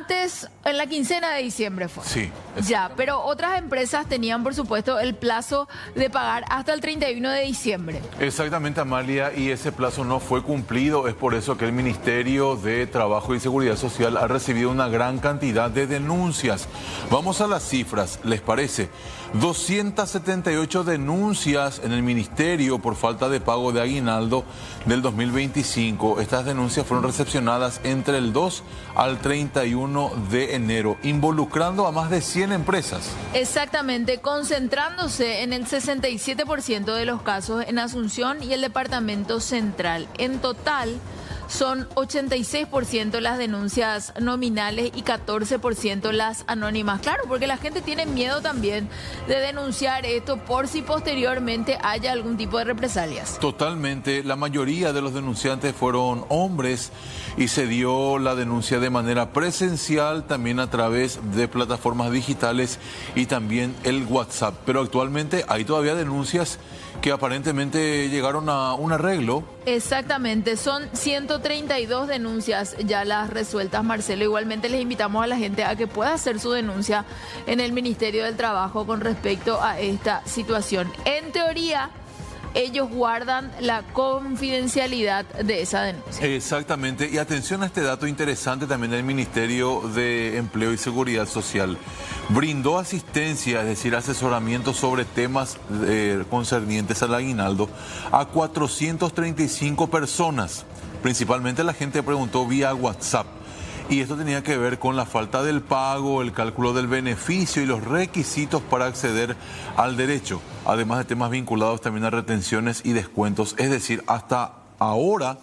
Antes, en la quincena de diciembre fue. Sí. Ya, pero otras empresas tenían, por supuesto, el plazo de pagar hasta el 31 de diciembre. Exactamente, Amalia, y ese plazo no fue cumplido. Es por eso que el Ministerio de Trabajo y Seguridad Social ha recibido una gran cantidad de denuncias. Vamos a las cifras, ¿les parece? 278 denuncias en el Ministerio por falta de pago de aguinaldo del 2025. Estas denuncias fueron recepcionadas entre el 2 al 31 de enero, involucrando a más de 100 empresas. Exactamente, concentrándose en el 67% de los casos en Asunción y el Departamento Central. En total, son 86% las denuncias nominales y 14% las anónimas. Claro, porque la gente tiene miedo también de denunciar esto por si posteriormente haya algún tipo de represalias. Totalmente, la mayoría de los denunciantes fueron hombres y se dio la denuncia de manera presencial, también a través de plataformas digitales y también el WhatsApp. Pero actualmente hay todavía denuncias que aparentemente llegaron a un arreglo. Exactamente, son 132 denuncias ya las resueltas, Marcelo. Igualmente les invitamos a la gente a que pueda hacer su denuncia en el Ministerio del Trabajo con respecto a esta situación. En teoría, ellos guardan la confidencialidad de esa denuncia. Exactamente, y atención a este dato interesante también del Ministerio de Empleo y Seguridad Social. Brindó asistencia, es decir, asesoramiento sobre temas concernientes al aguinaldo a 435 personas. Principalmente la gente preguntó vía WhatsApp. Y esto tenía que ver con la falta del pago, el cálculo del beneficio y los requisitos para acceder al derecho, además de temas vinculados también a retenciones y descuentos. Es decir, hasta ahora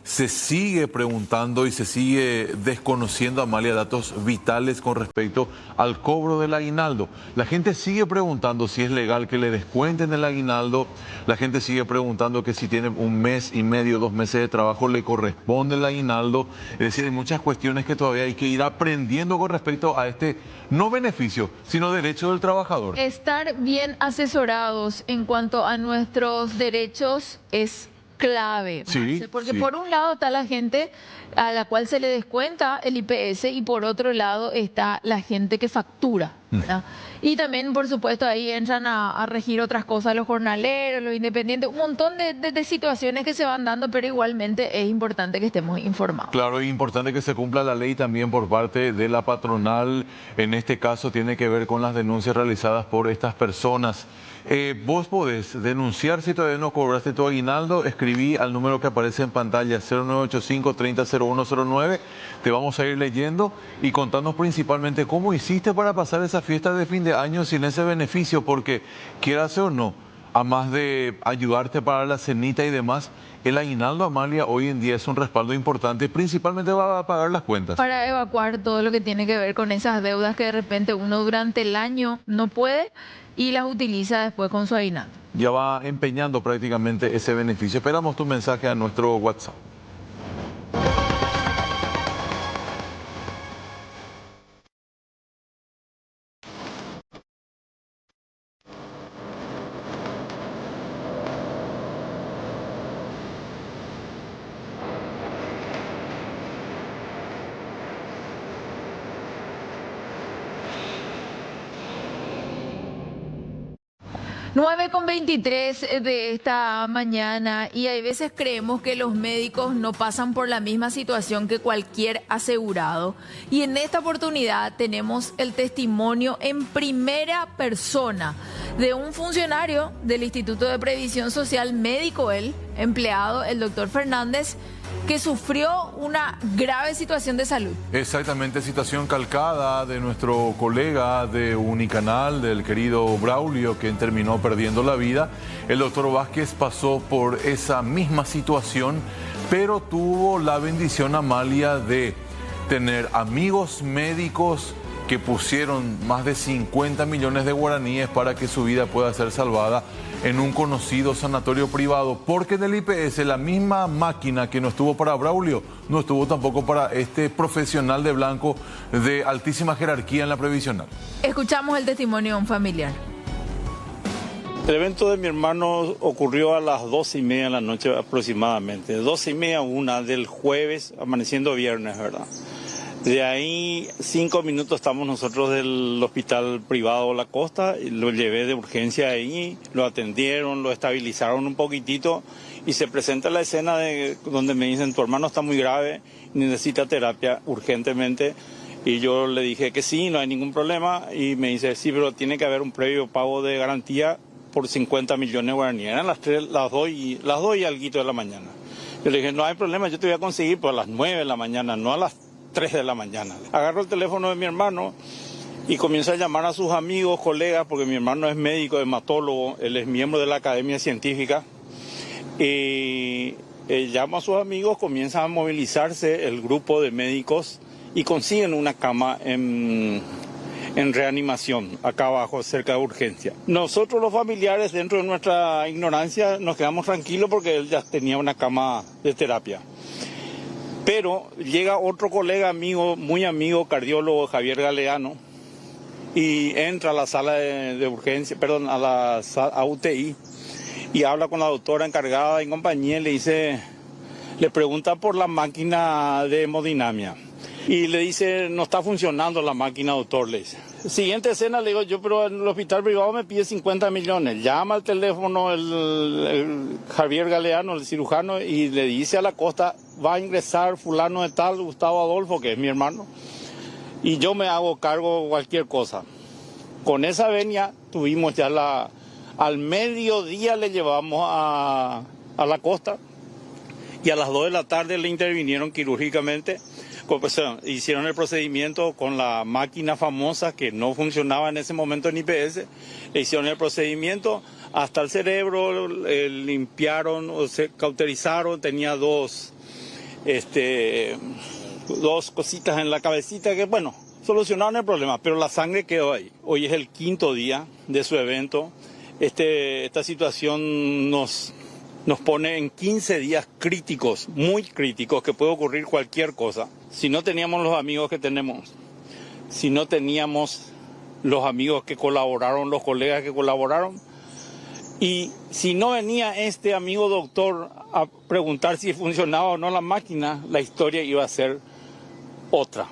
se sigue preguntando y se sigue desconociendo, Amalia, datos vitales con respecto al cobro del aguinaldo. La gente sigue preguntando si es legal que le descuenten el aguinaldo. La gente sigue preguntando que si tiene un mes y medio, 2 meses de trabajo, le corresponde el aguinaldo. Es decir, hay muchas cuestiones que todavía hay que ir aprendiendo con respecto a este no beneficio, sino derecho del trabajador. Estar bien asesorados en cuanto a nuestros derechos es clave, Sí, porque sí. por un lado está la gente a la cual se le descuenta el IPS y por otro lado está la gente que factura, ¿verdad? Y también, por supuesto, ahí entran a regir otras cosas, los jornaleros, los independientes, un montón de situaciones que se van dando, pero igualmente es importante que estemos informados. Claro, es importante que se cumpla la ley también por parte de la patronal. En este caso tiene que ver con las denuncias realizadas por estas personas. Vos podés denunciar si todavía no cobraste tu aguinaldo. Escribí al número que aparece en pantalla, 0985-300109. Te vamos a ir leyendo y contándonos principalmente cómo hiciste para pasar esa fiesta de fin de año sin ese beneficio, porque quieras o no, a más de ayudarte para la cenita y demás, el aguinaldo, Amalia, hoy en día es un respaldo importante, principalmente va a pagar las cuentas. Para evacuar todo lo que tiene que ver con esas deudas que de repente uno durante el año no puede y las utiliza después con su aguinaldo. Ya va empeñando prácticamente ese beneficio. Esperamos tu mensaje a nuestro WhatsApp. Nueve con 23 de esta mañana y hay veces creemos que los médicos no pasan por la misma situación que cualquier asegurado y en esta oportunidad tenemos el testimonio en primera persona de un funcionario del Instituto de Previsión Social, médico él, empleado, el doctor Fernández, que sufrió una grave situación de salud. Exactamente, situación calcada de nuestro colega de Unicanal, del querido Braulio, quien terminó perdiendo la vida. El doctor Vázquez pasó por esa misma situación, pero tuvo la bendición, Amalia, de tener amigos médicos que pusieron más de 50 millones de guaraníes para que su vida pueda ser salvada en un conocido sanatorio privado, porque en el IPS la misma máquina que no estuvo para Braulio, no estuvo tampoco para este profesional de blanco de altísima jerarquía en la previsional. Escuchamos el testimonio de un familiar. El evento de mi hermano ocurrió a las 12:30 de la noche aproximadamente, 12:30 a 1 del jueves, amaneciendo viernes, ¿verdad? De ahí 5 minutos estamos nosotros del hospital privado La Costa, lo llevé de urgencia ahí, lo atendieron, lo estabilizaron un poquitito y se presenta la escena donde me dicen tu hermano está muy grave, necesita terapia urgentemente. Y yo le dije que sí, no hay ningún problema y me dice sí, pero tiene que haber un previo pago de garantía por 50 millones de guaraníes. Eran las 2 y alguito de la mañana. Yo le dije no hay problema, yo te voy a conseguir por las 9 de la mañana, no a las 3 de la mañana. Agarro el teléfono de mi hermano y comienza a llamar a sus amigos, colegas, porque mi hermano es médico, hematólogo, él es miembro de la Academia Científica. Y llama a sus amigos, comienza a movilizarse el grupo de médicos y consiguen una cama en reanimación, acá abajo, cerca de urgencia. Nosotros los familiares, dentro de nuestra ignorancia, nos quedamos tranquilos porque él ya tenía una cama de terapia. Pero llega otro colega amigo, muy amigo, cardiólogo, Javier Galeano, y entra a la sala de urgencia, perdón, a UTI, y habla con la doctora encargada y compañía y le pregunta por la máquina de hemodinamia. Y le dice, no está funcionando la máquina, doctor, le dice. Siguiente escena, le digo yo, pero en el hospital privado me pide 50 millones. Llama al teléfono el Javier Galeano, el cirujano, y le dice a la Costa, va a ingresar fulano de tal, Gustavo Adolfo, que es mi hermano, y yo me hago cargo de cualquier cosa. Con esa venia tuvimos ya al mediodía le llevamos a la Costa, y a las 2 de la tarde le intervinieron quirúrgicamente. Hicieron el procedimiento con la máquina famosa que no funcionaba en ese momento en IPS. Le hicieron el procedimiento hasta el cerebro, limpiaron o se cauterizaron. Tenía dos cositas en la cabecita que, bueno, solucionaron el problema, pero la sangre quedó ahí. Hoy es el 5.º día de su evento. Esta situación nos pone en 15 días críticos, muy críticos, que puede ocurrir cualquier cosa. Si no teníamos los amigos que tenemos, si no teníamos los amigos que colaboraron, los colegas que colaboraron, y si no venía este amigo doctor a preguntar si funcionaba o no la máquina, la historia iba a ser otra.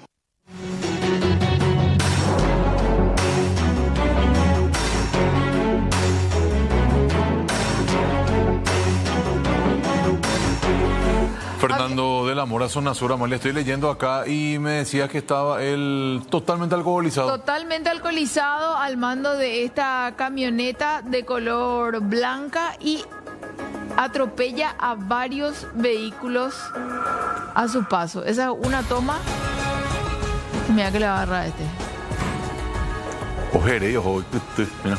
Fernando de la Mora, zona sur, Amalia, estoy leyendo acá y me decías que estaba él totalmente alcoholizado. Totalmente alcoholizado al mando de esta camioneta de color blanca y atropella a varios vehículos a su paso. Esa es una toma. Mira que le agarra a este. Ojere, ojo, mira.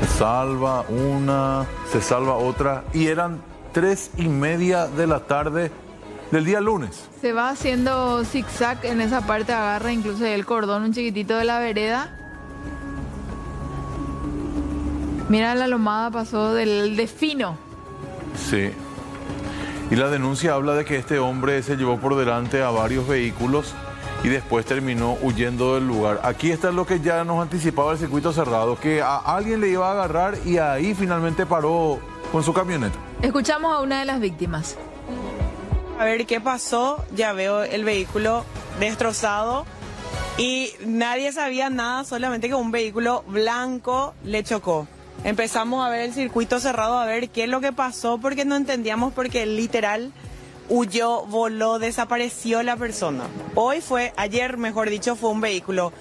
Se salva una, se salva otra y eran 3:30 de la tarde del día lunes. Se va haciendo zigzag en esa parte, agarra incluso el cordón un chiquitito de la vereda. Mira la lomada, pasó de fino. Sí. Y la denuncia habla de que este hombre se llevó por delante a varios vehículos y después terminó huyendo del lugar. Aquí está lo que ya nos anticipaba el circuito cerrado, que a alguien le iba a agarrar y ahí finalmente paró con su camioneta. Escuchamos a una de las víctimas. A ver qué pasó, ya veo el vehículo destrozado y nadie sabía nada, solamente que un vehículo blanco le chocó. Empezamos a ver el circuito cerrado, a ver qué es lo que pasó, porque no entendíamos, porque literal huyó, voló, desapareció la persona. Ayer mejor dicho, fue un vehículo.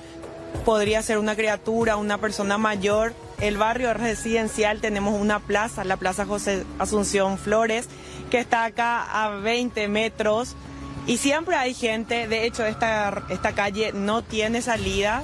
Podría ser una criatura, una persona mayor. El barrio residencial, tenemos una plaza, la Plaza José Asunción Flores, que está acá a 20 metros. Y siempre hay gente, de hecho esta calle no tiene salida,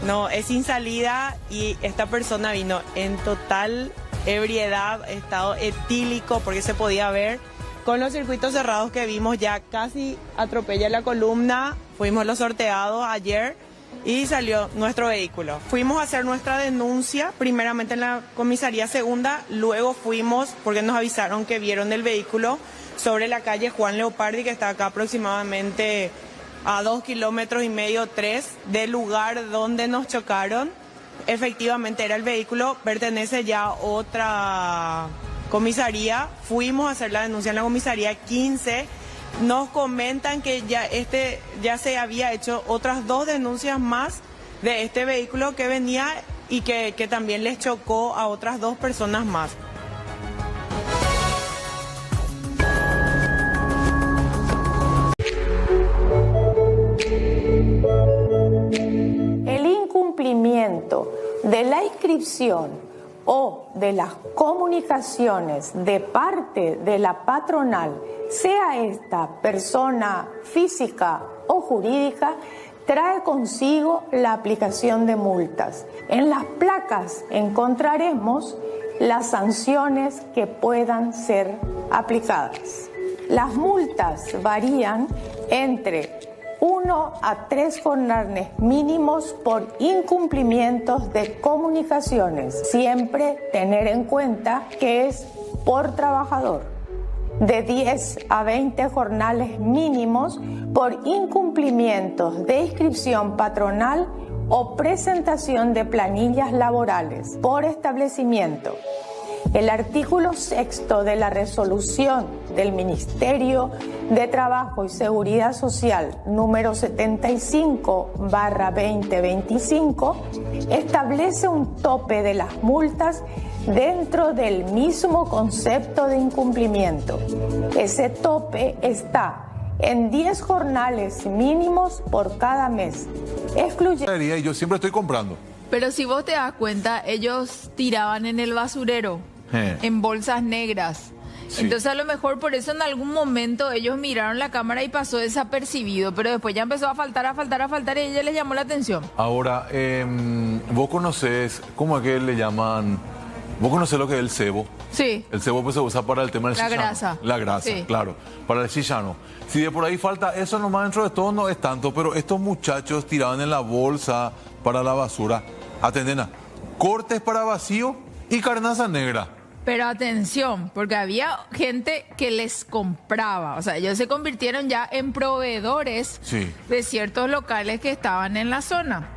no, es sin salida, y esta persona vino en total ebriedad, estado etílico, porque se podía ver. Con los circuitos cerrados que vimos, ya casi atropella la columna. Fuimos los sorteados ayer y salió nuestro vehículo. Fuimos a hacer nuestra denuncia, primeramente en la comisaría segunda, luego fuimos, porque nos avisaron que vieron el vehículo sobre la calle Juan Leopardi, que está acá aproximadamente a 2,5 kilómetros, 3 del lugar donde nos chocaron. Efectivamente era el vehículo, pertenece ya a otra comisaría. Fuimos a hacer la denuncia en la comisaría 15, nos comentan que ya se había hecho otras 2 denuncias más de este vehículo que venía y que también les chocó a otras 2 personas más. El incumplimiento de la inscripción o de las comunicaciones de parte de la patronal, sea esta persona física o jurídica, trae consigo la aplicación de multas. En las placas encontraremos las sanciones que puedan ser aplicadas. Las multas varían entre 1 a 3 jornales mínimos por incumplimientos de comunicaciones. Siempre tener en cuenta que es por trabajador. De 10 a 20 jornales mínimos por incumplimientos de inscripción patronal o presentación de planillas laborales por establecimiento. El artículo 6º de la resolución del Ministerio de Trabajo y Seguridad Social número 75/2025 establece un tope de las multas dentro del mismo concepto de incumplimiento. Ese tope está en 10 jornales mínimos por cada mes, excluyendo... Y yo siempre estoy comprando. Pero si vos te das cuenta, ellos tiraban en el basurero, en bolsas negras. Sí. Entonces a lo mejor por eso en algún momento ellos miraron la cámara y pasó desapercibido, pero después ya empezó a faltar y a ella les llamó la atención. Ahora, vos conocés, ¿cómo es que le llaman? ¿Vos conocés lo que es el cebo? Sí. El cebo pues se usa para el tema del chillano. Grasa. La grasa, sí. Claro, para el chillano. Si de por ahí falta eso nomás dentro de todo no es tanto, pero estos muchachos tiraban en la bolsa para la basura. Atendena, cortes para vacío y carnaza negra. Pero atención, porque había gente que les compraba, o sea, ellos se convirtieron ya en proveedores de ciertos locales que estaban en la zona.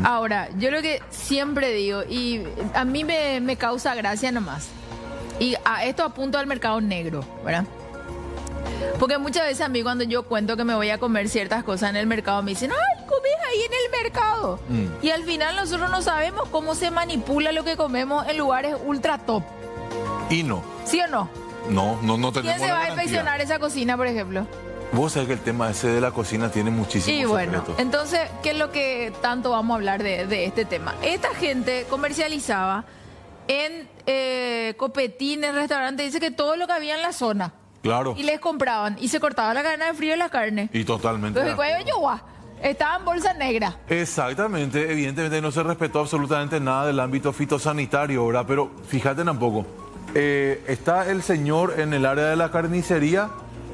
Ahora, yo lo que siempre digo, y a mí me causa gracia nomás, y a esto apunto al mercado negro, ¿verdad? Porque muchas veces a mí cuando yo cuento que me voy a comer ciertas cosas en el mercado, me dicen, ¡ay, comes ahí en el mercado! Y al final nosotros no sabemos cómo se manipula lo que comemos en lugares ultra top. Y no. ¿Sí o no? No tenemos. ¿Quién se va a inspeccionar esa cocina, por ejemplo? Vos sabés que el tema ese de la cocina tiene muchísimos Y bueno, secretos. entonces, ¿qué es lo que tanto vamos a hablar de este tema? Esta gente comercializaba en copetines, restaurantes, dice que todo lo que había en la zona. Claro. Y les compraban y se cortaba la cadena de frío de la carne. Y totalmente. Entonces, estaba en bolsa negra. Exactamente, evidentemente no se respetó absolutamente nada del ámbito fitosanitario, ¿verdad? Pero fíjate tampoco, está el señor en el área de la carnicería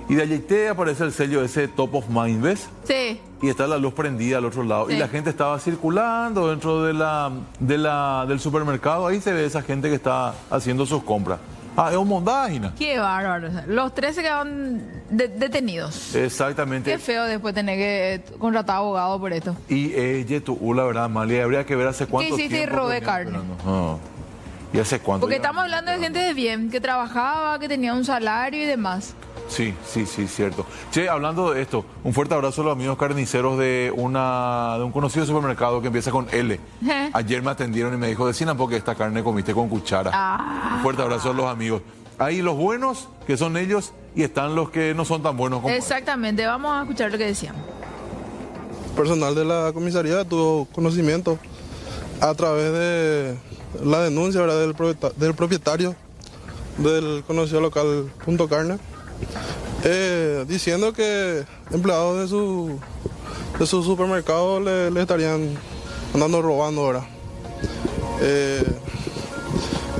y de allí te aparece el sello ese Top of Mind, ¿ves? Sí. Y está la luz prendida al otro lado. Sí. Y la gente estaba circulando dentro del supermercado, ahí se ve esa gente que está haciendo sus compras. Ah, es un mondágina. Qué bárbaro. Los 3 se quedaron detenidos. Exactamente. Qué feo después tener que contratar abogado por esto. Y la verdad, Amalia, habría que ver hace cuánto tiempo. ¿Qué hiciste y robé carne? ¿Y hace cuánto? Porque estamos hablando de gente de bien, que trabajaba, que tenía un salario y demás. Sí, cierto. Che, hablando de esto, un fuerte abrazo a los amigos carniceros de un conocido supermercado que empieza con L. Ayer me atendieron y me dijo, decina porque esta carne comiste con cuchara. Un fuerte abrazo a los amigos. Hay los buenos, que son ellos, y están los que no son tan buenos como Exactamente, vamos a escuchar lo que decían. Personal de la comisaría tuvo conocimiento a través de la denuncia, ¿verdad?, del propietario del conocido local Punto Carne, diciendo que empleados de su supermercado le estarían andando robando ahora.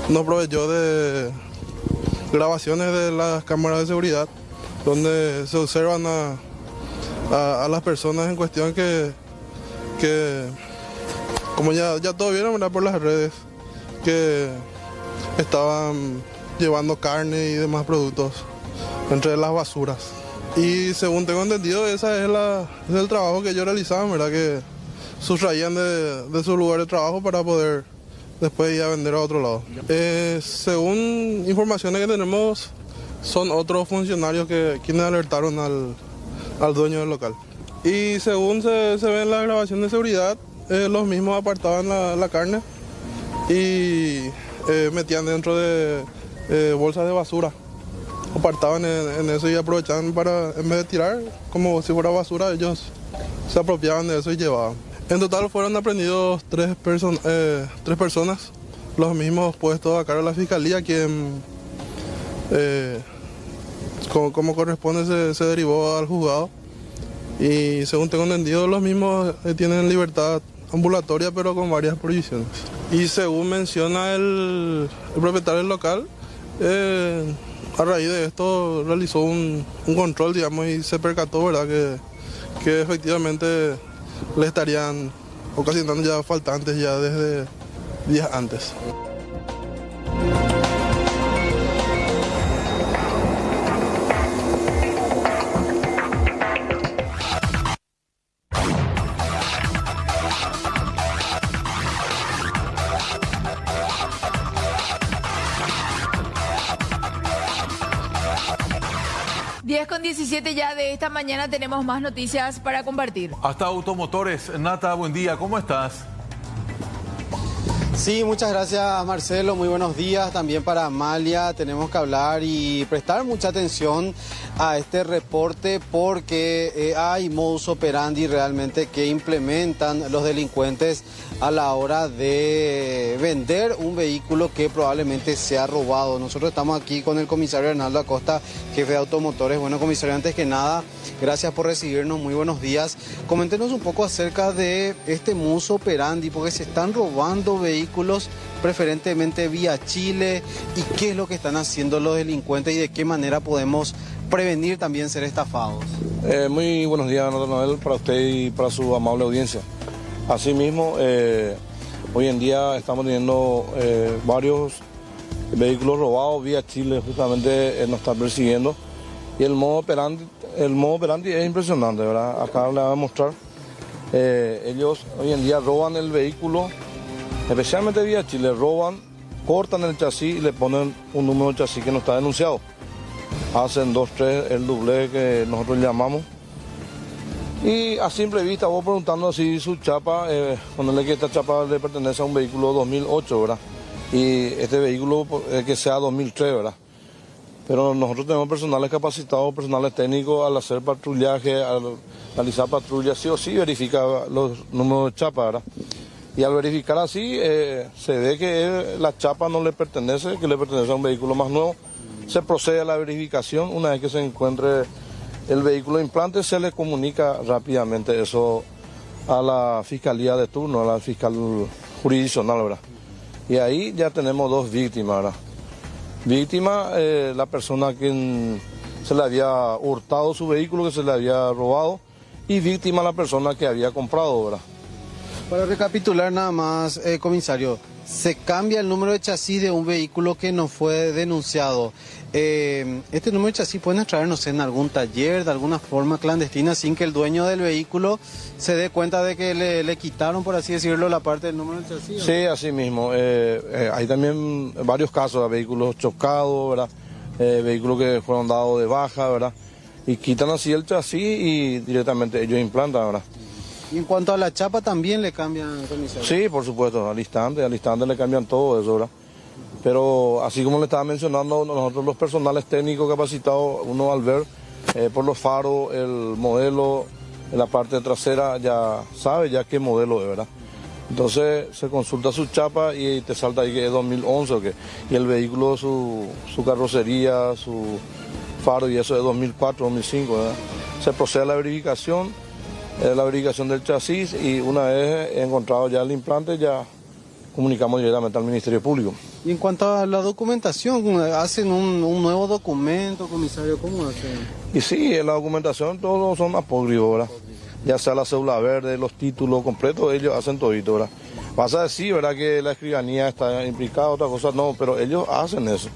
Nos proveyó de grabaciones de las cámaras de seguridad donde se observan a las personas en cuestión que como ya todos vieron, ¿verdad?, por las redes, que estaban llevando carne y demás productos entre las basuras. Y según tengo entendido, ese es el trabajo que ellos realizaban, ¿verdad?, que sustraían de su lugar de trabajo para poder después ir a vender a otro lado. Según informaciones que tenemos, son otros funcionarios quienes alertaron al dueño del local. Y según se ve en la grabación de seguridad, los mismos apartaban la carne y metían dentro de bolsas de basura. Apartaban en eso y aprovechaban para, en vez de tirar como si fuera basura, ellos se apropiaban de eso y llevaban. En total fueron aprendidos tres personas, los mismos puestos a cargo de la fiscalía, quien como corresponde se derivó al juzgado. Y según tengo entendido, los mismos tienen libertad ambulatoria pero con varias prohibiciones. Y según menciona el propietario del local, a raíz de esto realizó un control, digamos, y se percató, ¿verdad?, que efectivamente le estarían ocasionando ya faltantes ya desde días antes. 10:17 ya de esta mañana, tenemos más noticias para compartir. Hasta Automotores. Nata, buen día, ¿cómo estás? Sí, muchas gracias Marcelo, muy buenos días. También para Amalia tenemos que hablar y prestar mucha atención a este reporte porque hay modus operandi realmente que implementan los delincuentes a la hora de vender un vehículo que probablemente sea robado. Nosotros estamos aquí con el comisario Hernaldo Acosta, jefe de Automotores. Bueno, comisario, antes que nada, gracias por recibirnos, muy buenos días. Coméntenos un poco acerca de este modus operandi, porque se están robando vehículos preferentemente vía Chile, y qué es lo que están haciendo los delincuentes y de qué manera podemos prevenir también ser estafados. Muy buenos días, don Noel, para usted y para su amable audiencia. Asimismo, hoy en día estamos teniendo varios vehículos robados vía Chile, justamente nos están persiguiendo, y el modo operandi es impresionante, ¿verdad? Acá le voy a mostrar. Ellos hoy en día roban el vehículo, especialmente vía Chile, roban, cortan el chasis y le ponen un número de chasis que no está denunciado. Hacen 2, 3, el doble que nosotros llamamos. Y a simple vista, vos preguntando si su chapa, ponerle que esta chapa le pertenece a un vehículo 2008, ¿verdad? Y este vehículo que sea 2003, ¿verdad? Pero nosotros tenemos personales capacitados, personales técnicos, al hacer patrullaje, al realizar patrullas, sí o sí verifica los números de chapa, ¿verdad? Y al verificar así, se ve que la chapa no le pertenece, que le pertenece a un vehículo más nuevo. Se procede a la verificación. Una vez que se encuentre el vehículo de implante, se le comunica rápidamente eso a la fiscalía de turno, a la fiscal jurisdiccional, ¿verdad? Y ahí ya tenemos 2 víctimas, ¿verdad? Víctima, la persona a quien se le había hurtado su vehículo, que se le había robado, y víctima la persona que había comprado, ¿verdad? Para recapitular nada más, comisario, se cambia el número de chasis de un vehículo que no fue denunciado. Este número de chasis pueden extraer, no sé, en algún taller, de alguna forma clandestina, sin que el dueño del vehículo se dé cuenta de que le quitaron, por así decirlo, la parte del número de chasis, ¿no? Sí, así mismo. Hay también varios casos de vehículos chocados, ¿verdad? Vehículos que fueron dados de baja, ¿verdad? Y quitan así el chasis y directamente ellos implantan, ¿verdad? Y en cuanto a la chapa, ¿también le cambian, comisario? Sí, por supuesto, al instante le cambian todo eso, ¿verdad? Pero así como le estaba mencionando, nosotros los personales técnicos capacitados, uno al ver por los faros, el modelo, en la parte trasera, ya sabe ya qué modelo es, ¿verdad? Entonces se consulta su chapa y te salta ahí que es 2011 o qué. Y el vehículo, su carrocería, su faro y eso es 2004, 2005, ¿verdad? Se procede a la verificación del chasis, y una vez encontrado ya el implante, ya comunicamos directamente al Ministerio Público. Y en cuanto a la documentación, ¿hacen un nuevo documento, comisario? ¿Cómo hacen? Y sí, en la documentación todos son apócrifos, ¿verdad? Ya sea la cédula verde, los títulos completos, ellos hacen todito, ¿verdad? Vas a decir, ¿verdad?, que la escribanía está implicada, otra cosa no, pero ellos hacen eso.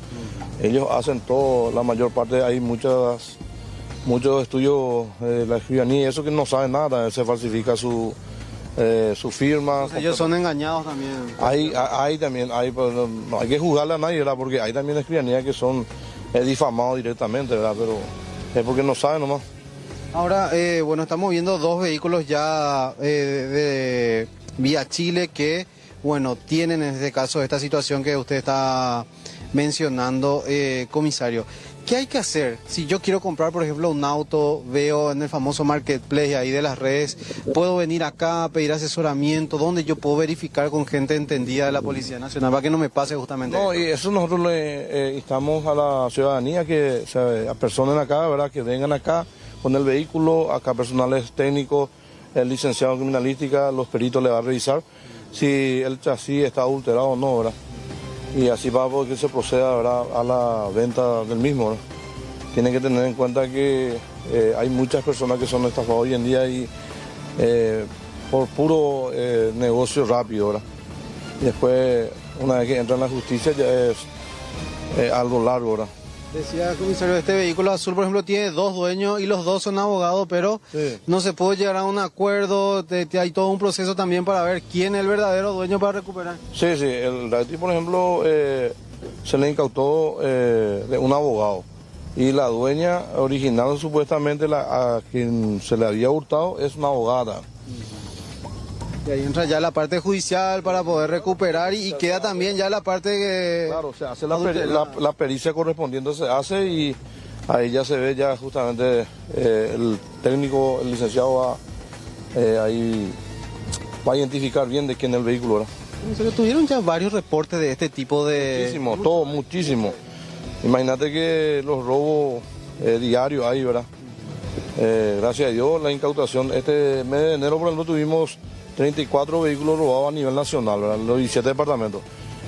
Ellos hacen todo, la mayor parte, hay muchos estudios de la escribanía, eso que no saben nada, se falsifica su firma. Ellos son engañados también. Hay también, pues, no hay que juzgarle a nadie, ¿verdad? Porque hay también escribanías que son difamado directamente, ¿verdad? Pero es porque no saben nomás. Ahora, bueno, estamos viendo dos vehículos ya de Vía Chile que, bueno, tienen en este caso esta situación que usted está mencionando, comisario. ¿Qué hay que hacer? Si yo quiero comprar, por ejemplo, un auto, veo en el famoso marketplace ahí de las redes, puedo venir acá a pedir asesoramiento, ¿dónde yo puedo verificar con gente entendida de la Policía Nacional para que no me pase justamente No, esto? y eso nosotros le instamos a la ciudadanía que se apersonen acá, ¿verdad? Que vengan acá con el vehículo, acá personales técnicos, el licenciado en criminalística, los peritos le van a revisar si el chasis está adulterado o no, ¿verdad? Y así va porque se proceda, ¿verdad?, a la venta del mismo, ¿verdad? Tienen que tener en cuenta que hay muchas personas que son estafadas hoy en día y por puro negocio rápido, ¿verdad? Y después, una vez que entra en la justicia, ya es algo largo, ¿verdad? Decía, comisario, este vehículo azul, por ejemplo, tiene dos dueños y los dos son abogados, pero Sí. no se puede llegar a un acuerdo, hay todo un proceso también para ver quién es el verdadero dueño para recuperar. Sí, el Rati, por ejemplo, se le incautó de un abogado y la dueña original, supuestamente a quien se le había hurtado, es una abogada. Y ahí entra ya la parte judicial para poder recuperar y queda también ya la parte que... Claro, se hace la pericia correspondiente, se hace y ahí ya se ve ya justamente el técnico, el licenciado va ahí va a identificar bien de quién es el vehículo, ¿verdad? Comisario, tuvieron ya varios reportes de este tipo de... Muchísimo, todo, muchísimo. Imagínate que los robos diarios hay, ¿verdad? Gracias a Dios, la incautación, este mes de enero, por ejemplo, tuvimos 34 vehículos robados a nivel nacional, ¿verdad? Los 17 departamentos.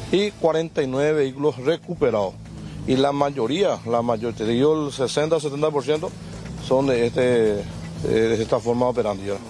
Y 49 vehículos recuperados. Y la mayoría, te digo el 60-70% son de esta forma operandi, ¿verdad?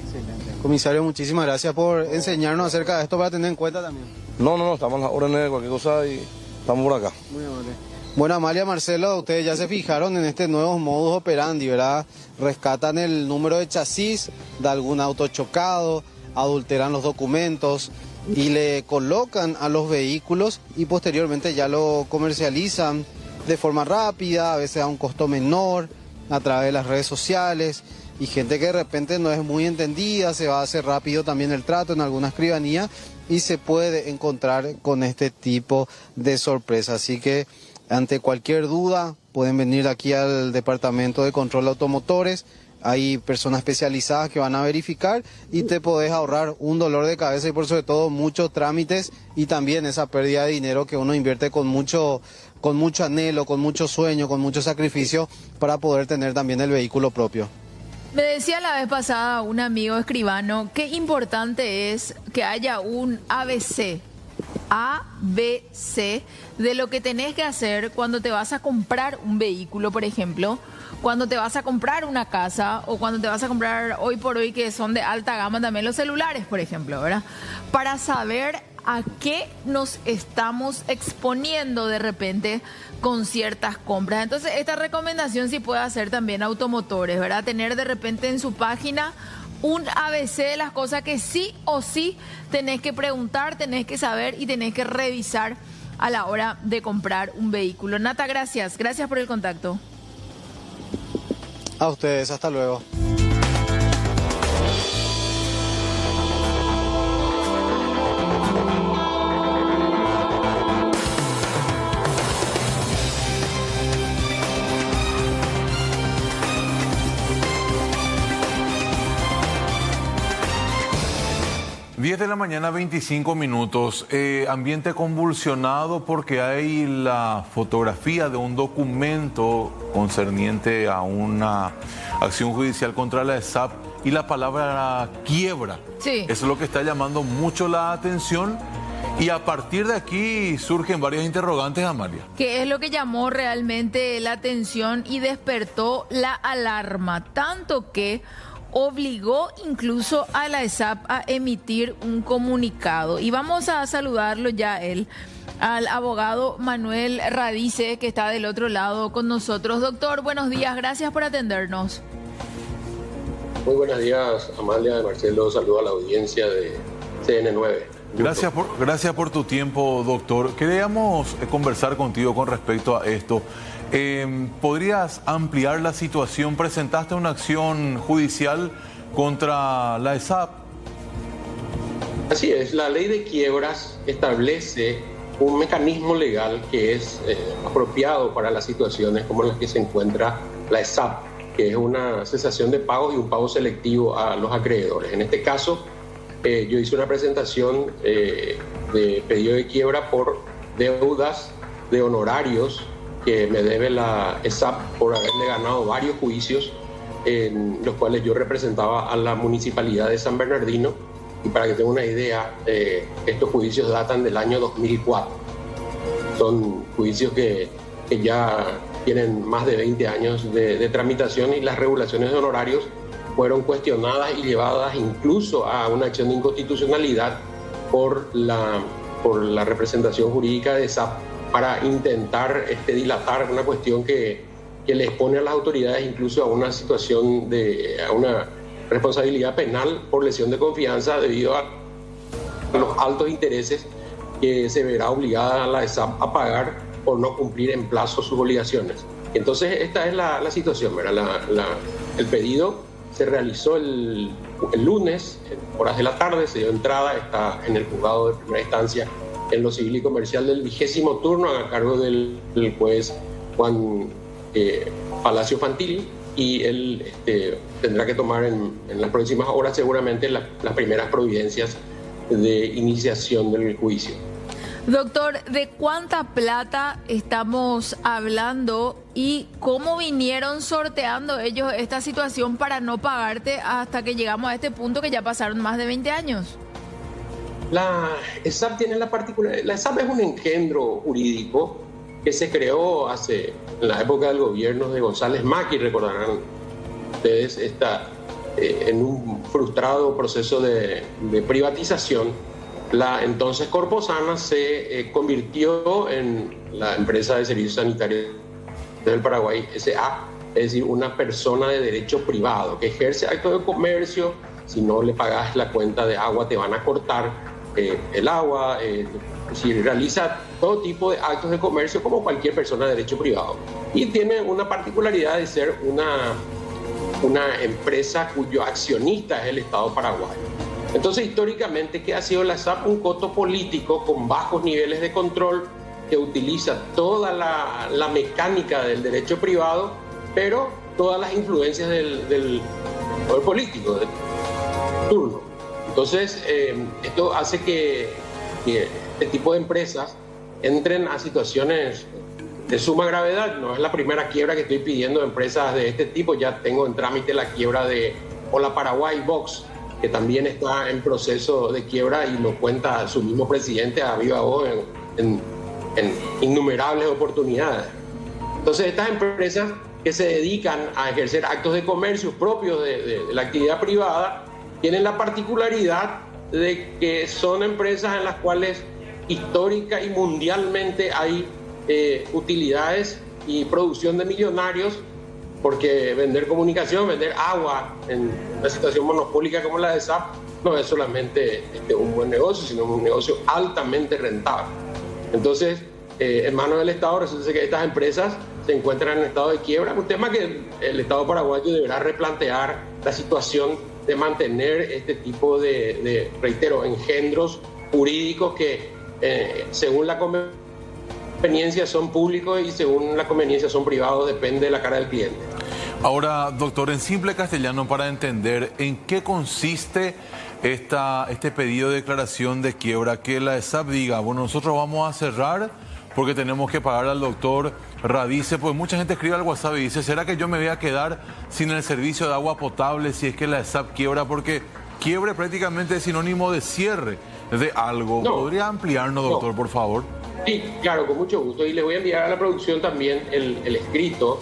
Excelente. Comisario, muchísimas gracias por enseñarnos acerca de esto para tener en cuenta también. No, estamos en las órdenes de cualquier cosa y estamos por acá. Muy amable. Bueno, Amalia, Marcelo, ustedes ya se fijaron en este nuevo modus operandi, ¿verdad? Rescatan el número de chasis de algún auto chocado, adulteran los documentos y le colocan a los vehículos y posteriormente ya lo comercializan de forma rápida, a veces a un costo menor, a través de las redes sociales. Y gente que de repente no es muy entendida, se va a hacer rápido también el trato en alguna escribanía y se puede encontrar con este tipo de sorpresa. Así que ante cualquier duda pueden venir aquí al Departamento de Control de Automotores. Hay personas especializadas que van a verificar y te podés ahorrar un dolor de cabeza y por sobre todo muchos trámites y también esa pérdida de dinero que uno invierte con mucho anhelo, con mucho sueño, con mucho sacrificio para poder tener también el vehículo propio. Me decía la vez pasada un amigo escribano qué importante es que haya un ABC de lo que tenés que hacer cuando te vas a comprar un vehículo, por ejemplo, cuando te vas a comprar una casa o cuando te vas a comprar hoy por hoy, que son de alta gama también los celulares, por ejemplo, ¿verdad? Para saber a qué nos estamos exponiendo de repente con ciertas compras. Entonces, esta recomendación sí puede hacer también Automotores, ¿verdad? Tener de repente en su página un ABC de las cosas que sí o sí tenés que preguntar, tenés que saber y tenés que revisar a la hora de comprar un vehículo. Nata, gracias por el contacto. A ustedes, hasta luego. Diez de la mañana, 25 minutos. Ambiente convulsionado porque hay la fotografía de un documento concerniente a una acción judicial contra la ESAP y la palabra quiebra. Sí. Eso es lo que está llamando mucho la atención y a partir de aquí surgen varias interrogantes, Amalia. Que es lo que llamó realmente la atención y despertó la alarma, tanto que obligó incluso a la ESAP a emitir un comunicado. Y vamos a saludarlo ya al abogado Manuel Radice, que está del otro lado con nosotros. Doctor, buenos días, gracias por atendernos. Muy buenos días, Amalia, Marcelo, saludo a la audiencia de CN9. Gracias por tu tiempo, doctor. Queríamos conversar contigo con respecto a esto. ¿Podrías ampliar la situación? Presentaste una acción judicial contra la ESAP. Así es, la ley de quiebras establece un mecanismo legal que es apropiado para las situaciones como las que se encuentra la ESAP, que es una cesación de pagos y un pago selectivo a los acreedores. En este caso, yo hice una presentación de pedido de quiebra por deudas de honorarios que me debe la ESAP por haberle ganado varios juicios en los cuales yo representaba a la Municipalidad de San Bernardino. Y para que tengan una idea, estos juicios datan del año 2004. Son juicios que ya tienen más de 20 años de tramitación, y las regulaciones de honorarios fueron cuestionadas y llevadas incluso a una acción de inconstitucionalidad por la representación jurídica de SAP para intentar dilatar una cuestión que le expone a las autoridades incluso a una situación a una responsabilidad penal por lesión de confianza debido a los altos intereses que se verá obligada la ESAP a pagar por no cumplir en plazo sus obligaciones. Entonces esta es la situación, ¿verdad? El pedido se realizó el lunes, en horas de la tarde, se dio entrada, está en el juzgado de primera instancia en lo civil y comercial del 20º turno a cargo del juez Juan Palacio Fantilli, y él tendrá que tomar en las próximas horas seguramente las primeras providencias de iniciación del juicio. Doctor, ¿de cuánta plata estamos hablando y cómo vinieron sorteando ellos esta situación para no pagarte hasta que llegamos a este punto que ya pasaron más de 20 años? La ESAP tiene la particularidad. La ESAP es un engendro jurídico que se creó en la época del gobierno de González Macri, recordarán ustedes, en un frustrado proceso de privatización. La entonces Corposana se convirtió en la empresa de servicios sanitarios del Paraguay, SA, es decir, una persona de derecho privado que ejerce actos de comercio. Si no le pagas la cuenta de agua, te van a cortar el agua. Si realiza todo tipo de actos de comercio como cualquier persona de derecho privado. Y tiene una particularidad de ser una empresa cuyo accionista es el Estado paraguayo. Entonces, históricamente, ¿qué ha sido la SAP? Un coto político con bajos niveles de control que utiliza toda la mecánica del derecho privado, pero todas las influencias del poder político, del turno. Entonces, esto hace que este tipo de empresas entren a situaciones de suma gravedad. No es la primera quiebra que estoy pidiendo de empresas de este tipo. Ya tengo en trámite la quiebra de Hola Paraguay Box, que también está en proceso de quiebra, y lo cuenta su mismo presidente a viva voz en innumerables oportunidades. Entonces, estas empresas que se dedican a ejercer actos de comercio propios de la actividad privada tienen la particularidad de que son empresas en las cuales histórica y mundialmente hay utilidades y producción de millonarios, porque vender comunicación, vender agua en una situación monopólica como la de SAP no es solamente un buen negocio, sino un negocio altamente rentable. Entonces, en manos del Estado resulta que estas empresas se encuentran en estado de quiebra, un tema que el Estado paraguayo deberá replantear la situación de mantener este tipo de reitero, engendros jurídicos que según la conveniencia son públicos y según la conveniencia son privados, depende de la cara del cliente. Ahora, doctor, en simple castellano, para entender en qué consiste este pedido de declaración de quiebra, que la ESAP diga, bueno, nosotros vamos a cerrar porque tenemos que pagar al doctor Radice. Pues mucha gente escribe al WhatsApp y dice, ¿será que yo me voy a quedar sin el servicio de agua potable si es que la ESAP quiebra? Porque quiebre prácticamente es sinónimo de cierre de algo. No. ¿Podría ampliarnos, doctor, por favor? Sí, claro, con mucho gusto. Y le voy a enviar a la producción también el escrito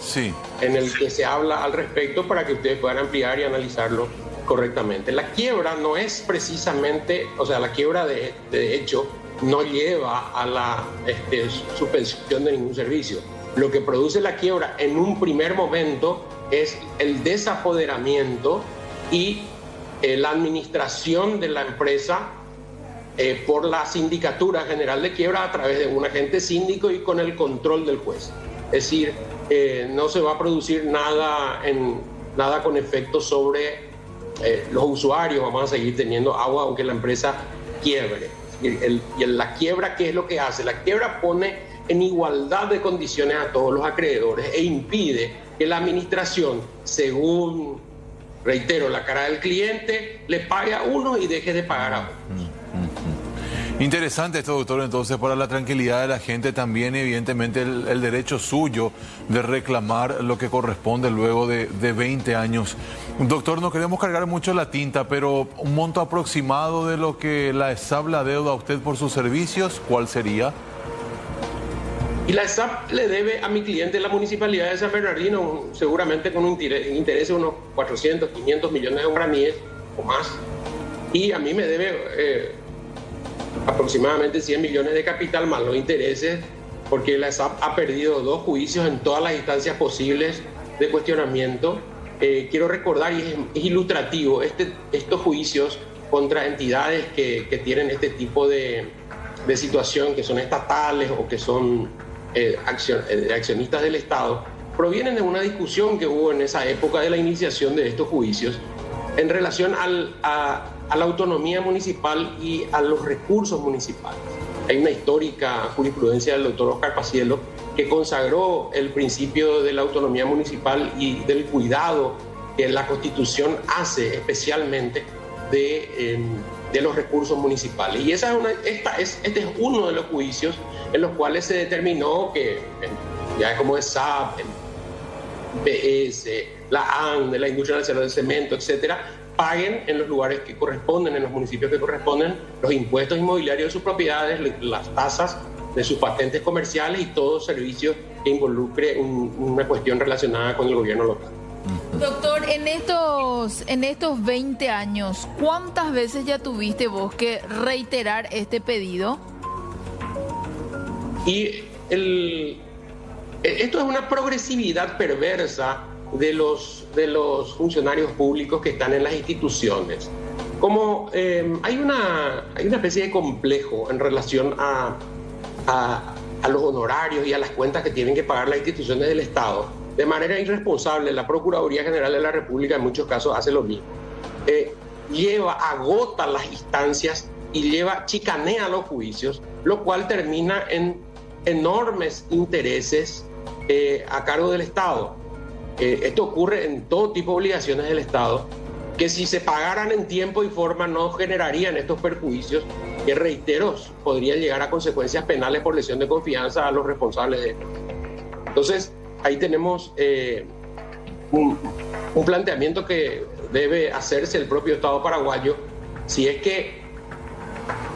en el que se habla al respecto para que ustedes puedan ampliar y analizarlo correctamente. La quiebra no es precisamente, o sea, la quiebra de hecho no lleva a la suspensión de ningún servicio. Lo que produce la quiebra en un primer momento es el desapoderamiento y la administración de la empresa por la Sindicatura General de Quiebra a través de un agente síndico y con el control del juez. Es decir, no se va a producir nada con efecto sobre los usuarios. Vamos a seguir teniendo agua aunque la empresa quiebre. Y la quiebra, ¿qué es lo que hace? La quiebra pone en igualdad de condiciones a todos los acreedores e impide que la administración, según, reitero, la cara del cliente, le pague a uno y deje de pagar a otros. Interesante esto, doctor, entonces para la tranquilidad de la gente también, evidentemente el derecho suyo de reclamar lo que corresponde luego de 20 años. Doctor, no queremos cargar mucho la tinta, pero un monto aproximado de lo que la ESAP le adeuda a usted por sus servicios, ¿cuál sería? Y la ESAP le debe a mi cliente la Municipalidad de San Bernardino, seguramente con un interés de unos 400, 500 millones de guaraníes o más. Y a mí me debe aproximadamente 100 millones de capital más los intereses, porque la ESAP ha perdido 2 juicios en todas las instancias posibles de cuestionamiento. Quiero recordar, y es ilustrativo, estos juicios contra entidades que tienen este tipo de situación, que son estatales o que son accionistas del Estado, provienen de una discusión que hubo en esa época de la iniciación de estos juicios en relación a la autonomía municipal y a los recursos municipales. Hay una histórica jurisprudencia del doctor Oscar Paciello que consagró el principio de la autonomía municipal y del cuidado que la Constitución hace especialmente de los recursos municipales. Y este es uno de los juicios en los cuales se determinó que ya como ESAP, PS, la ANDE, la Industria Nacional del Cemento, etcétera, paguen en los lugares que corresponden, en los municipios que corresponden, los impuestos inmobiliarios de sus propiedades, las tasas de sus patentes comerciales y todo servicio que involucre una cuestión relacionada con el gobierno local. Doctor, en estos 20 años, ¿cuántas veces ya tuviste vos que reiterar este pedido? Y esto es una progresividad perversa de los funcionarios públicos que están en las instituciones. Como hay una especie de complejo en relación a los honorarios y a las cuentas que tienen que pagar las instituciones del Estado, de manera irresponsable, la Procuraduría General de la República en muchos casos hace lo mismo. Agota las instancias y chicanea los juicios, lo cual termina en enormes intereses a cargo del Estado. Esto ocurre en todo tipo de obligaciones del Estado, que si se pagaran en tiempo y forma no generarían estos perjuicios, que reitero, podrían llegar a consecuencias penales por lesión de confianza a los responsables de esto. Entonces, ahí tenemos un planteamiento que debe hacerse el propio Estado paraguayo, si es que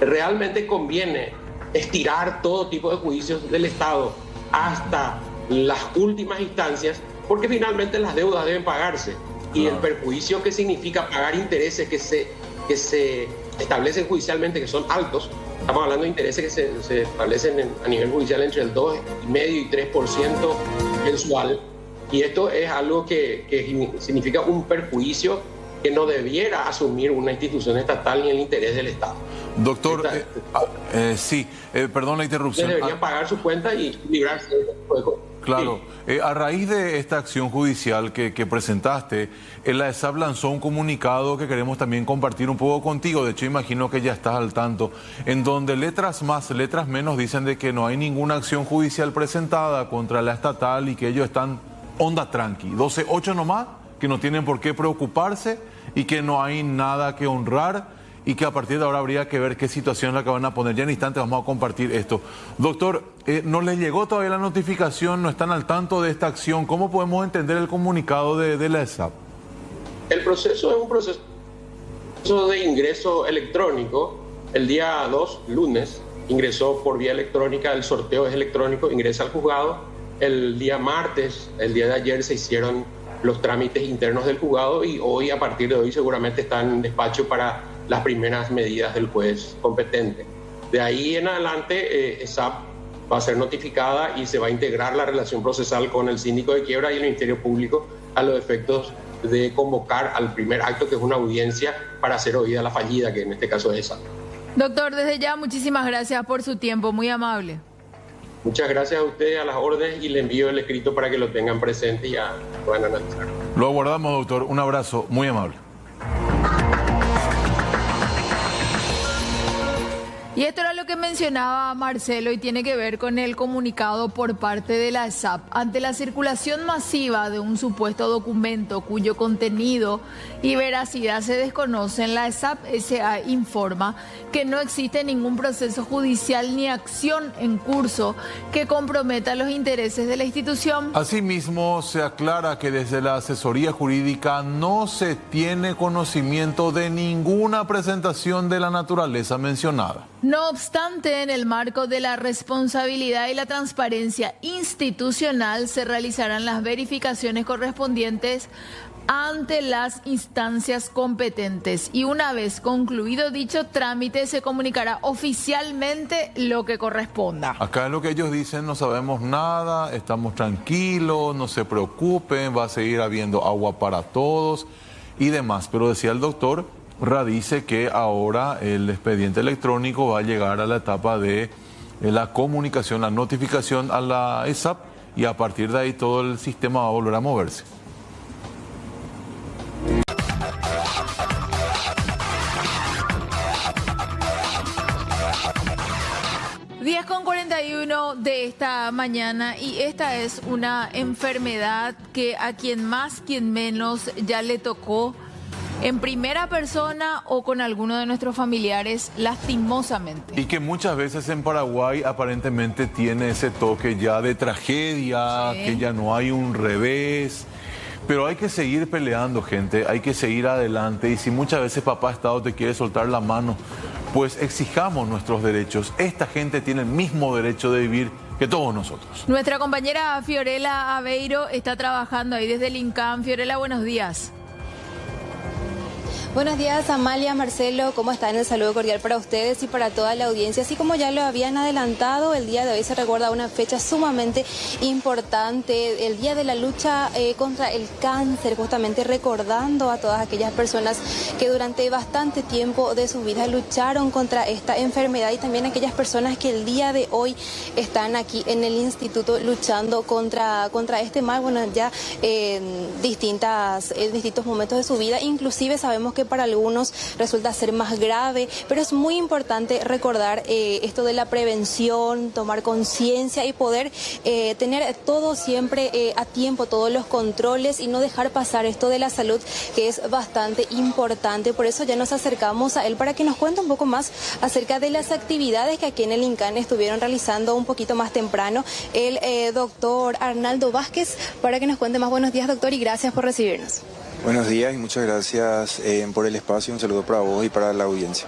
realmente conviene estirar todo tipo de juicios del Estado hasta las últimas instancias, porque finalmente las deudas deben pagarse y el perjuicio que significa pagar intereses que se establecen judicialmente, que son altos. Estamos hablando de intereses que se establecen a nivel judicial entre el 2,5% y 3% mensual, y esto es algo que significa un perjuicio que no debiera asumir una institución estatal ni el interés del Estado. Doctor, perdón la interrupción. Debería pagar su cuenta y librarse de juego. Claro, a raíz de esta acción judicial que presentaste, la ESAP lanzó un comunicado que queremos también compartir un poco contigo. De hecho, imagino que ya estás al tanto, en donde letras más, letras menos dicen de que no hay ninguna acción judicial presentada contra la estatal y que ellos están onda tranqui, 12-8 nomás, que no tienen por qué preocuparse y que no hay nada que honrar, y que a partir de ahora habría que ver qué situación es la que van a poner. Ya en instantes vamos a compartir esto. Doctor, ¿no les llegó todavía la notificación? ¿No están al tanto de esta acción? ¿Cómo podemos entender el comunicado de la ESAP? El proceso es un proceso de ingreso electrónico. El día 2, lunes, ingresó por vía electrónica, el sorteo es electrónico, ingresa al juzgado. El día martes, el día de ayer, se hicieron los trámites internos del juzgado y hoy, a partir de hoy, seguramente están en despacho para las primeras medidas del juez competente. De ahí en adelante, ESAP va a ser notificada y se va a integrar la relación procesal con el síndico de quiebra y el Ministerio Público a los efectos de convocar al primer acto, que es una audiencia para hacer oída la fallida, que en este caso es ESAP. Doctor, desde ya muchísimas gracias por su tiempo, muy amable. Muchas gracias a ustedes, a las órdenes, y le envío el escrito para que lo tengan presente y ya puedan analizar. Lo aguardamos, doctor. Un abrazo muy amable. Y esto era lo que mencionaba Marcelo y tiene que ver con el comunicado por parte de la ESAP. Ante la circulación masiva de un supuesto documento cuyo contenido y veracidad se desconocen, la ESAP S.A. informa que no existe ningún proceso judicial ni acción en curso que comprometa los intereses de la institución. Asimismo, se aclara que desde la asesoría jurídica no se tiene conocimiento de ninguna presentación de la naturaleza mencionada. No obstante, en el marco de la responsabilidad y la transparencia institucional se realizarán las verificaciones correspondientes ante las instancias competentes y una vez concluido dicho trámite se comunicará oficialmente lo que corresponda. Acá es lo que ellos dicen, no sabemos nada, estamos tranquilos, no se preocupen, va a seguir habiendo agua para todos y demás. Pero decía el doctor, dice que ahora el expediente electrónico va a llegar a la etapa de la comunicación, la notificación a la ESAP y a partir de ahí todo el sistema va a volver a moverse. Con 41 de esta mañana y esta es una enfermedad que a quien más, quien menos ya le tocó en primera persona o con alguno de nuestros familiares, lastimosamente. Y que muchas veces en Paraguay aparentemente tiene ese toque ya de tragedia, sí, que ya no hay un revés. Pero hay que seguir peleando, gente, hay que seguir adelante. Y si muchas veces papá Estado te quiere soltar la mano, pues exijamos nuestros derechos. Esta gente tiene el mismo derecho de vivir que todos nosotros. Nuestra compañera Fiorella Aveiro está trabajando ahí desde el INCAM. Fiorella, buenos días. Buenos días, Amalia, Marcelo, ¿cómo están? El saludo cordial para ustedes y para toda la audiencia. Así como ya lo habían adelantado, el día de hoy se recuerda una fecha sumamente importante, el día de la lucha contra el cáncer, justamente recordando a todas aquellas personas que durante bastante tiempo de su vida lucharon contra esta enfermedad y también aquellas personas que el día de hoy están aquí en el instituto luchando contra este mal, bueno, ya en distintos momentos de su vida. Inclusive sabemos que para algunos resulta ser más grave, pero es muy importante recordar esto de la prevención, tomar conciencia y poder tener todo siempre a tiempo, todos los controles y no dejar pasar esto de la salud, que es bastante importante. Por eso ya nos acercamos a él para que nos cuente un poco más acerca de las actividades que aquí en el INCAN estuvieron realizando un poquito más temprano el doctor Arnaldo Vázquez, para que nos cuente más. Buenos días, doctor, y gracias por recibirnos. Buenos días y muchas gracias por el espacio. Un saludo para vos y para la audiencia.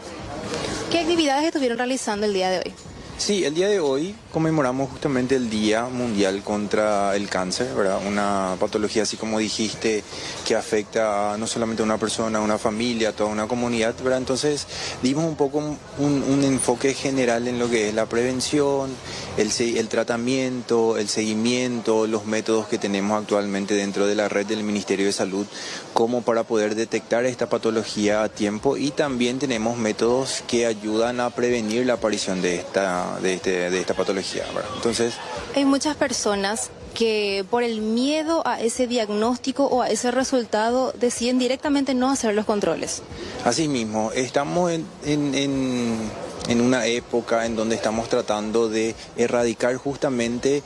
¿Qué actividades estuvieron realizando el día de hoy? Sí, el día de hoy conmemoramos justamente el Día Mundial contra el Cáncer, ¿verdad? Una patología, así como dijiste, que afecta no solamente a una persona, a una familia, a toda una comunidad, ¿verdad? Entonces dimos un poco un enfoque general en lo que es la prevención, el tratamiento, el seguimiento, los métodos que tenemos actualmente dentro de la red del Ministerio de Salud como para poder detectar esta patología a tiempo, y también tenemos métodos que ayudan a prevenir la aparición de esta patología, ¿verdad? Entonces, hay muchas personas que por el miedo a ese diagnóstico o a ese resultado deciden directamente no hacer los controles. Así mismo, estamos en una época en donde estamos tratando de erradicar justamente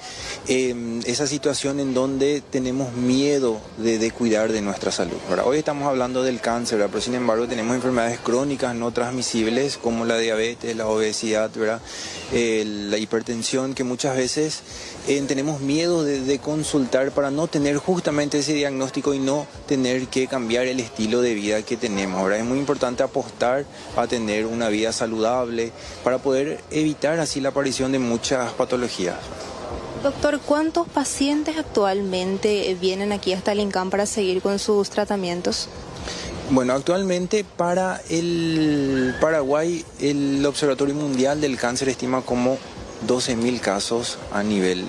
esa situación en donde tenemos miedo de cuidar de nuestra salud, ¿verdad? Hoy estamos hablando del cáncer, ¿verdad? Pero sin embargo tenemos enfermedades crónicas no transmisibles como la diabetes, la obesidad, ¿verdad? La hipertensión, que muchas veces tenemos miedo de consultar para no tener justamente ese diagnóstico y no tener que cambiar el estilo de vida que tenemos, ¿verdad? Es muy importante apostar a tener una vida saludable para poder evitar así la aparición de muchas patologías. Doctor, ¿cuántos pacientes actualmente vienen aquí hasta el INCAN para seguir con sus tratamientos? Bueno, actualmente para el Paraguay, el Observatorio Mundial del Cáncer estima como 12.000 casos a nivel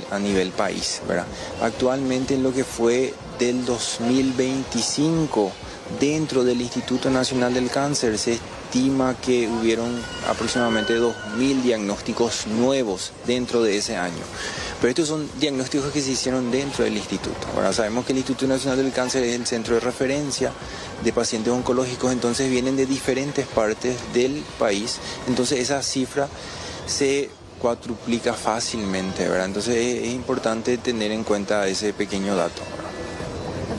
país, ¿verdad? Actualmente en lo que fue del 2025, dentro del Instituto Nacional del Cáncer se estima que hubieron aproximadamente 2.000 diagnósticos nuevos dentro de ese año. Pero estos son diagnósticos que se hicieron dentro del instituto. Ahora sabemos que el Instituto Nacional del Cáncer es el centro de referencia de pacientes oncológicos, entonces vienen de diferentes partes del país. Entonces esa cifra se cuadruplica fácilmente, ¿verdad? Entonces es importante tener en cuenta ese pequeño dato, ¿verdad?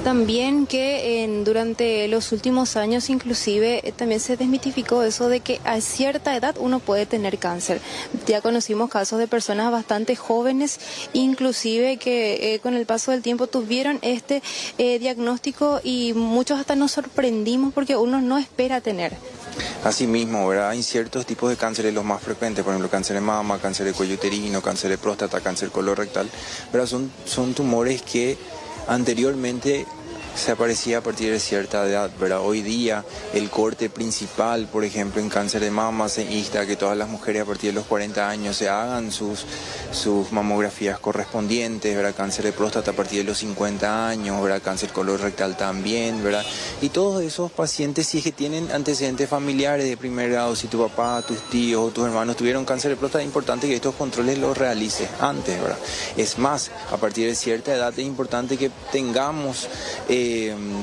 También que durante los últimos años inclusive también se desmitificó eso de que a cierta edad uno puede tener cáncer. Ya conocimos casos de personas bastante jóvenes, inclusive que con el paso del tiempo tuvieron este diagnóstico y muchos hasta nos sorprendimos porque uno no espera tener. Así mismo, ¿verdad? Hay ciertos tipos de cánceres los más frecuentes, por ejemplo, cáncer de mama, cáncer de cuello uterino, cáncer de próstata, cáncer colorectal, ¿verdad? Son tumores que anteriormente se aparecía a partir de cierta edad, ¿verdad? Hoy día el corte principal, por ejemplo, en cáncer de mama se insta a que todas las mujeres a partir de los 40 años se hagan sus mamografías correspondientes, ¿verdad? Cáncer de próstata a partir de los 50 años, ¿verdad? Cáncer colorectal también, ¿verdad? Y todos esos pacientes, si es que tienen antecedentes familiares de primer grado, si tu papá, tus tíos o tus hermanos tuvieron cáncer de próstata, es importante que estos controles los realices antes, ¿verdad? Es más, a partir de cierta edad es importante que tengamos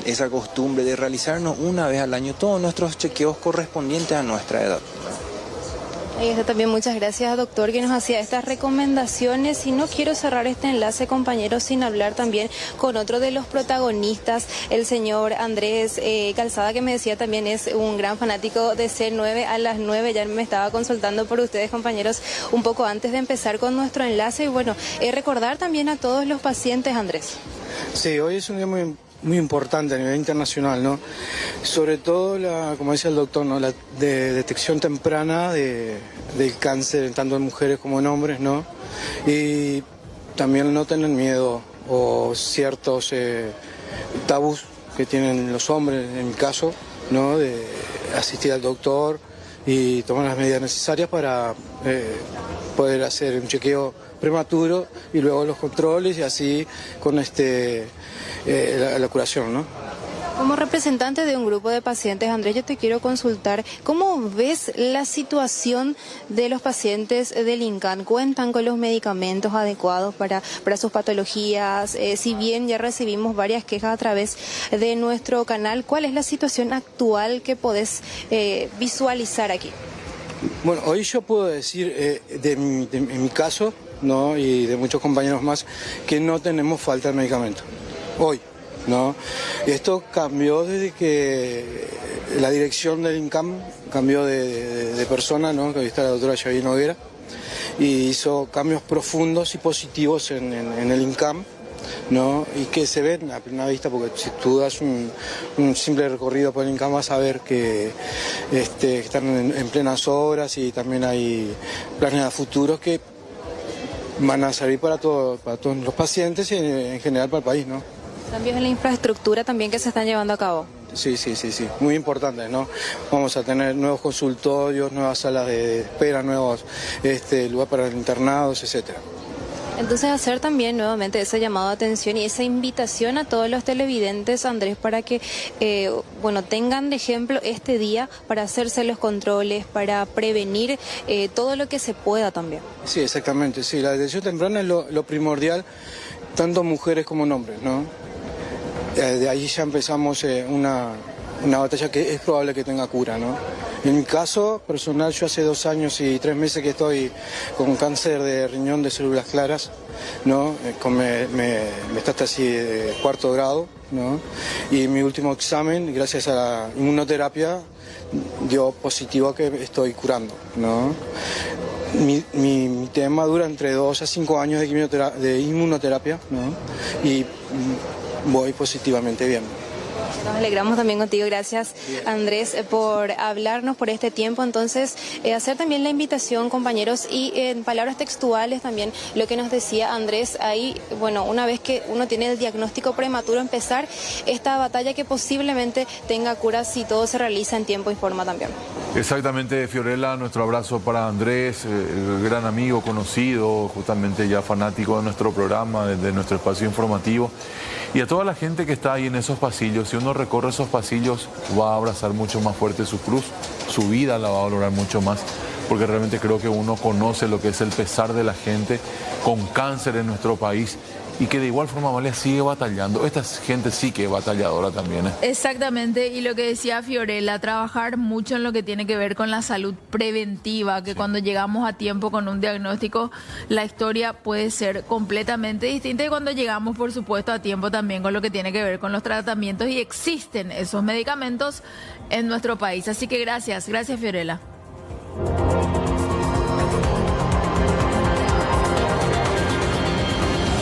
esa costumbre de realizarnos una vez al año todos nuestros chequeos correspondientes a nuestra edad. Ahí está también, muchas gracias, doctor, que nos hacía estas recomendaciones. Y no quiero cerrar este enlace, compañeros, sin hablar también con otro de los protagonistas, el señor Andrés Calzada, que me decía también es un gran fanático de C9 a las 9. Ya me estaba consultando por ustedes, compañeros, un poco antes de empezar con nuestro enlace. Y bueno, recordar también a todos los pacientes, Andrés. Sí, hoy es un día muy importante a nivel internacional, ¿no? Sobre todo, como decía el doctor, ¿no? La detección temprana del cáncer, tanto en mujeres como en hombres, ¿no? Y también no tener miedo o ciertos tabús que tienen los hombres, en mi caso, ¿no? De asistir al doctor y tomar las medidas necesarias para poder hacer un chequeo prematuro y luego los controles y así con la curación, ¿no? Como representante de un grupo de pacientes, Andrés, yo te quiero consultar, ¿cómo ves la situación de los pacientes del INCAN? ¿Cuentan con los medicamentos adecuados para sus patologías? Si bien ya recibimos varias quejas a través de nuestro canal, ¿cuál es la situación actual que podés visualizar aquí? Bueno, hoy yo puedo decir, en mi caso, ¿no? Y de muchos compañeros más, que no tenemos falta de medicamento. Hoy, ¿no? Esto cambió desde que la dirección del INCAM cambió de persona, ¿no? Que hoy está la doctora Xavier Noguera, y hizo cambios profundos y positivos en el INCAM, ¿no? Y que se ven a plena vista, porque si tú das un simple recorrido por el INCAM vas a ver que están en plenas obras y también hay planes a futuros que van a servir para todos los pacientes y en general para el país, ¿no? Cambios en la infraestructura también que se están llevando a cabo. Sí, muy importantes, ¿no? Vamos a tener nuevos consultorios, nuevas salas de espera, nuevos lugares para internados, etcétera. Entonces hacer también nuevamente ese llamado de atención y esa invitación a todos los televidentes, Andrés, para que tengan de ejemplo este día para hacerse los controles, para prevenir todo lo que se pueda también. Sí, exactamente, sí, la detección temprana es lo primordial, tanto mujeres como en hombres, ¿no? De ahí ya empezamos una batalla que es probable que tenga cura, ¿no? En mi caso personal, yo hace 2 años y 3 meses que estoy con cáncer de riñón de células claras, ¿no? Me metástasis de 4º grado, ¿no? Y mi último examen, gracias a la inmunoterapia, dio positivo que estoy curando, ¿no? Mi tema dura entre 2 a 5 años de inmunoterapia, ¿no? Y voy positivamente bien. Nos alegramos también contigo, gracias Andrés por hablarnos por este tiempo. Entonces, hacer también la invitación, compañeros, y en palabras textuales también lo que nos decía Andrés, ahí, una vez que uno tiene el diagnóstico prematuro, empezar esta batalla que posiblemente tenga cura si todo se realiza en tiempo y forma también. Exactamente, Fiorella, nuestro abrazo para Andrés, gran amigo, conocido, justamente ya fanático de nuestro programa, de nuestro espacio informativo. Y a toda la gente que está ahí en esos pasillos, si uno recorre esos pasillos, va a abrazar mucho más fuerte su cruz. su vida la va a valorar mucho más, porque realmente creo que uno conoce lo que es el pesar de la gente con cáncer en nuestro país y que de igual forma Amalia sigue batallando. Esta gente sí que es batalladora también. Exactamente, y lo que decía Fiorella, trabajar mucho en lo que tiene que ver con la salud preventiva, que cuando llegamos a tiempo con un diagnóstico, la historia puede ser completamente distinta, y cuando llegamos, por supuesto, a tiempo también con lo que tiene que ver con los tratamientos, y existen esos medicamentos en nuestro país. Así que gracias Fiorella.